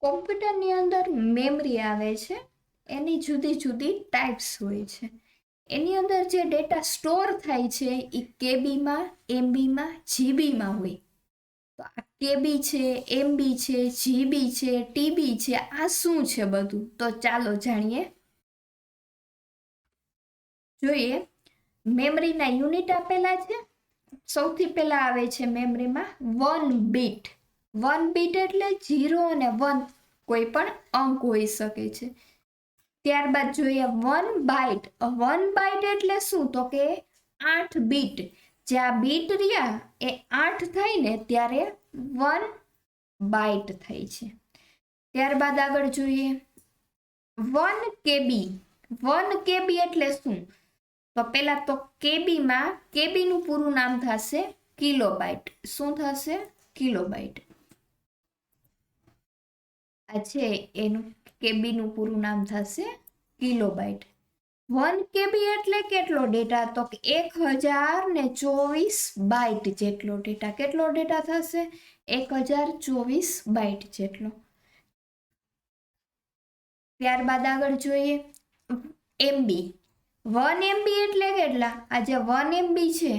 કોમ્પ્યુટરની અંદર મેમરી આવે છે, એની જુદી જુદી ટાઈપ્સ હોય છે. એની અંદર જે ડેટા સ્ટોર થાય છે એ કેબીમાં, એમબીમાં, જીબીમાં હોય. તો આ કેબી છે, એમબી છે, જીબી છે, ટીબી છે, આ શું છે બધું? તો ચાલો જાણીએ. જોઈએ, મેમરીના યુનિટ આપેલા છે. સૌથી પહેલા આવે છે મેમરીમાં 1 બીટ. 1 બીટ એટલે 0 અને 1 કોઈ પણ અંક હોઈ શકે છે. ત્યારબાદ જોઈએ 1 બાઇટ. 1 બાઇટ એટલે શું? તો કે 8 બીટ. જે આ બીટ રહ્યા એ 8 થાય ને ત્યારે 1 બાઇટ થાય છે. ત્યારબાદ આગળ જોઈએ 1 કેબી. 1 કેબી એટલે શું? તો પહેલા તો કેબીમાં કેબીનું પૂરું નામ થશે કિલોબાઇટ. શું થશે? કિલોબાઇટ. આ છે એનું કેબીનું પૂરું નામ થશે કિલોબાઇટ. 1 કેબી એટલે કેટલો ડેટા? તો 1024 બાઇટ જેટલો ડેટા. કેટલો ડેટા થશે? 1024 બાઇટ જેટલો. ત્યારબાદ આગળ જોઈએ એમબી. 1 એમબી એટલે કેટલા? આ જે 1 એમબી છે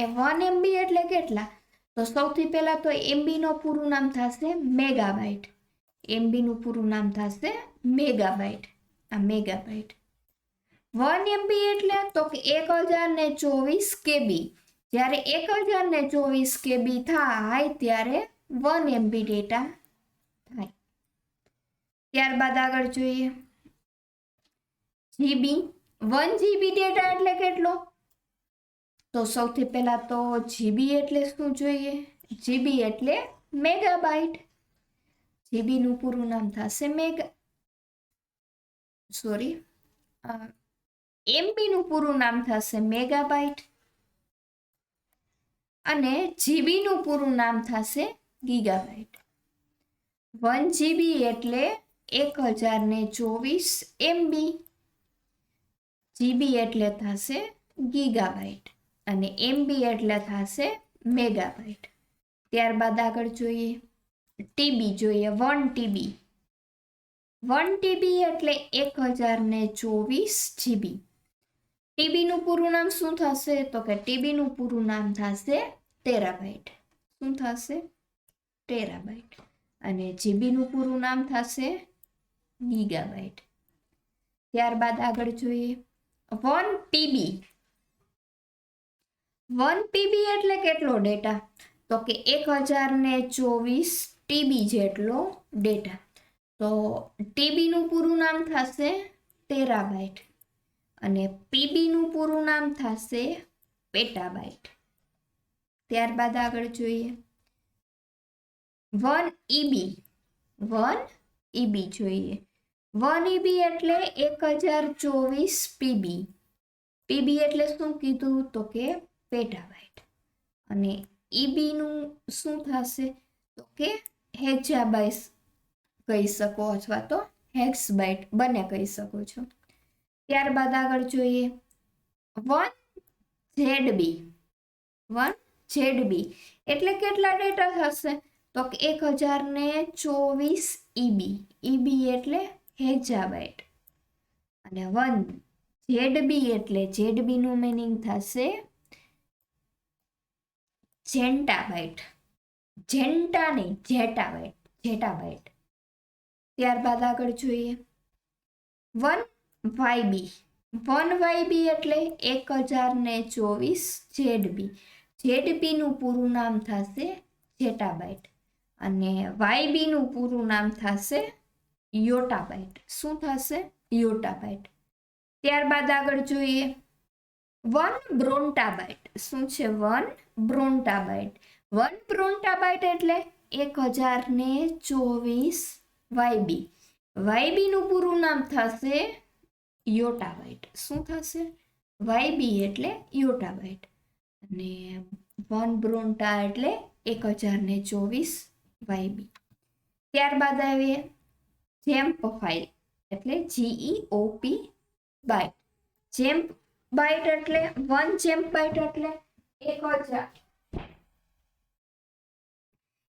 એ 1 એમબી એટલે કેટલા? તો સૌથી પહેલા તો એમબી નું પૂરું નામ થશે મેગાબાઇટ. એમબી નું પૂરું નામ થશે મેગાબાઇટ. આ મેગાબાઇટ. 1 એમબી એટલે તો કે 1024 કેબી. જ્યારે 1024 કેબી થાય ત્યારે 1 એમબી ડેટા થાય. ત્યારબાદ આગળ જોઈએ જીબી. 1 જીબી ડેટા એટલે કેટલો? તો સૌથી પહેલા તો જીબી એટલે શું જોઈએ? જીબી એટલે મેગાબાઇટ. જીબી નું પૂરું નામ થશે એમબી નું પૂરું નામ થશે મેગાબાઇટ અને જીબી નું પૂરું નામ થશે ગીગાબાઇટ. 1 જીબી એટલે 1024 એમબી. જીબી એટલે થશે ગીગાબાઇટ અને એમબી એટલે થશે મેગાબાઇટ. ત્યારબાદ આગળ જોઈએ ટીબી. જોઈએ 1 ટીબી. 1 ટીબી એટલે 1024 જીબી. ટીબી નું પૂરું નામ શું થશે? તો કે ટીબી નું પૂરું નામ થશે ટેરાબાઇટ. શું થશે? ટેરાબાઇટ. અને જીબી નું પૂરું નામ થશે ગીગાબાઇટ. ત્યારબાદ આગળ જોઈએ 1 ટીબી. 1 ટીબી એટલે કેટલો ડેટા? તો કે 1024 ટીબી જેટલો ડેટા. તો ટીબી નું પૂરું નામ થશે ટેરાબાઇટ અને પીબી નું પૂરું નામ થશે પેટાબાઇટ. ત્યારબાદ આગળ જોઈએ 1 ઈબી. 1 ઈબી જોઈએ. 1 ઈબી એટલે 1024 પીબી. પીબી એટલે શું કીધું? તો કે પેટાબાઇટ. અને ઈબી નું શું થશે? તો કે હેક્સાબાઇટ કહી શકો અથવા તો હેક્સબાઇટ બંને કહી શકો છો. ત્યારબાદ આગળ જોઈએ 1 ઝેડબી. 1 ઝેડબી એટલે કેટલા ડેટા થશે? તો કે 1024 ઈબી. ઈબી એટલે હેક્સાબાઇટ અને 1 ઝેડબી એટલે ઝેડબી નું મીનિંગ થશે જેન્ટાબાઇટ. જેન્ટા નહીં, જેટાબાઇટ. જેટાબાઇટ. ત્યારબાદ આગળ જોઈએ 1 વાયબી. 1 વાયબી એટલે 1024 ઝેડબી. ઝેડબી નું પૂરું નામ થશે જેટાબાઇટ અને વાયબી નું પૂરું નામ થશે યોટાબાઇટ. શું થશે? યોટાબાઇટ. ત્યારબાદ આગળ જોઈએ 1 બ્રોન્ટાબાઇટ. શું છે? 1 બ્રોન્ટાબાઇટ. 1 બ્રોન્ટાબાઇટ એટલે 1024 વાયબી. વાયબી નું પૂરું નામ થશે યોટાબાઇટ. શું થશે? વાયબી એટલે યોટાબાઇટ અને 1 બ્રોન્ટા એટલે 1024 વાયબી. ત્યારબાદ આવીએ જેમ્પ ફાઇલ એટલે GEOP બાઇટ. જેમ્પ બાઇટ એટલે 1 જેમ્પ બાઇટ એટલે 1000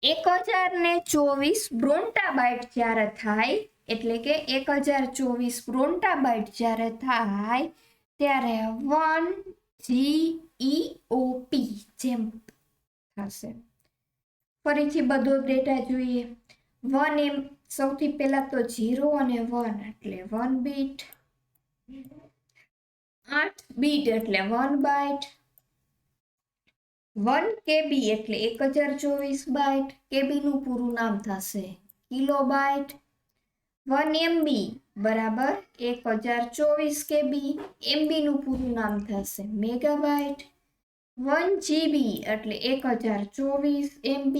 1024 બ્રોન્ટાબાઇટ જ્યારે થાય એટલે કે 1024 બ્રોન્ટાબાઇટ જ્યારે થાય ત્યારે 1 GEOP જેમ થશે. ફરીથી બધો ડેટા જોઈએ. 1 એમ સૌથી પહેલા તો 0 અને 1 એટલે 1 બીટ, 8 બીટ એટલે 1 બાઇટ, 1 KB એટલે 1024 બાઇટ, KB નું પૂરું નામ થશે કિલોબાઇટ. 1 MB બરાબર 1024 KB, MB નું પૂરું નામ થશે મેગાબાઇટ. 1 GB એટલે 1024 MB,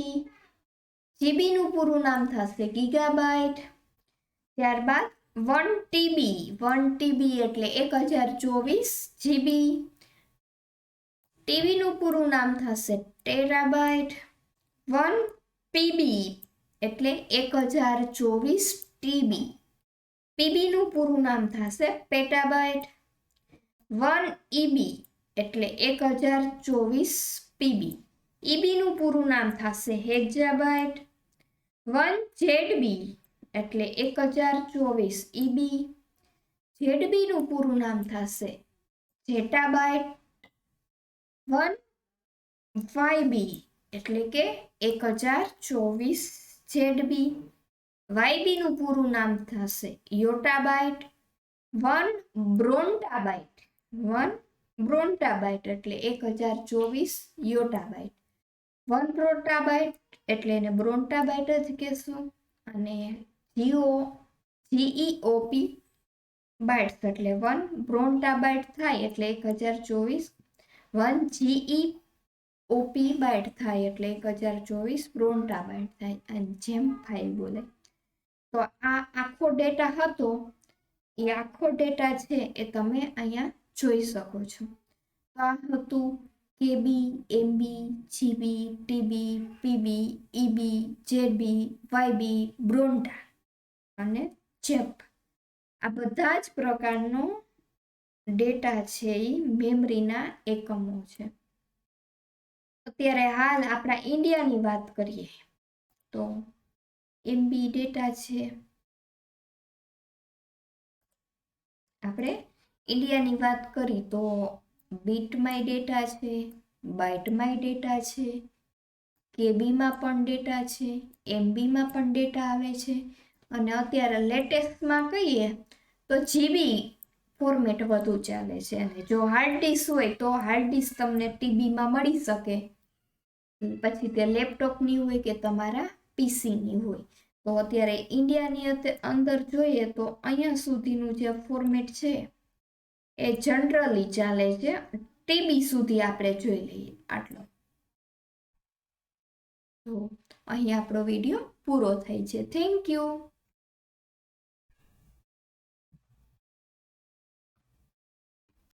GB નું પૂરું નામ થશે ગીગાબાઇટ. ત્યારબાદ 1 TB એટલે 1024 GB, TB નું પૂરું નામ થશે ટેરાબાઇટ. 1 PB એટલે 1024 TB, PB નું પૂરું નામ થશે પેટાબાઇટ. 1 EB એટલે 1024 PB, EB નું પૂરું નામ થશે હેક્ઝાબાઇટ. 1 ZB એટલે 1024 EB, ZB નું પૂરું નામ થશે ઝેટાબાઇટ. 1 YB એટલે કે 1024 ZB, YB નું પૂરું નામ થશે યોટાબાઇટ. 1 બ્રોન્ટાબાઇટ એટલે 1024 યોટાબાઇટ. 1 બ્રોન્ટાબાઇટ એટલે એને બ્રોન્ટાબાઇટ જ કહેશું. અને GEOP બાઇટ્સ એટલે 1 બ્રોન્ટાબાઇટ થાય એટલે 1024, 1 GEOP બાઇટ થાય એટલે 1024 બ્રોન્ટાબાઇટ થાય. અને જેમ ફાઇલ બોલે તો આ આખો ડેટા હતો, એ આખો ડેટા છે એ તમે અહીંયા જોઈ શકો છો. તો આ હતું KB, MB, GB, TB, PB, EB, ZB, YB, બ્રોન્ટા અને જેપ. આ બધા જ પ્રકારનો ડેટા છે એ મેમરીના એકમો છે. અત્યારે હાલ આપણા ઇન્ડિયાની વાત કરીએ તો MB ડેટા છે. આપણે ઇન્ડિયાની વાત કરી તો બીટમાંય ડેટા છે, બાઇટમાંય ડેટા છે, કેબીમાં પણ ડેટા છે, MBમાં પણ ડેટા આવે છે. અને અત્યારે લેટેસ્ટમાં કહીએ તો જીબી ફોર્મેટ વધુ ચાલે છે. અને જો હાર્ડ ડિસ્ક હોય તો હાર્ડ ડિસ્ક તમને TBમાં મળી શકે, પછી તે લેપટોપની હોય કે તમારા પીસીની હોય. તો અત્યારે ઇન્ડિયાની અંદર જોઈએ તો અહીંયા સુધીનું જે ફોર્મેટ છે એ જનરલી ચાલે છે. TB સુધી આપણે જોઈ લઈએ આટલો. તો અહીં આપણો વિડીયો પૂરો થાય છે. Thank you.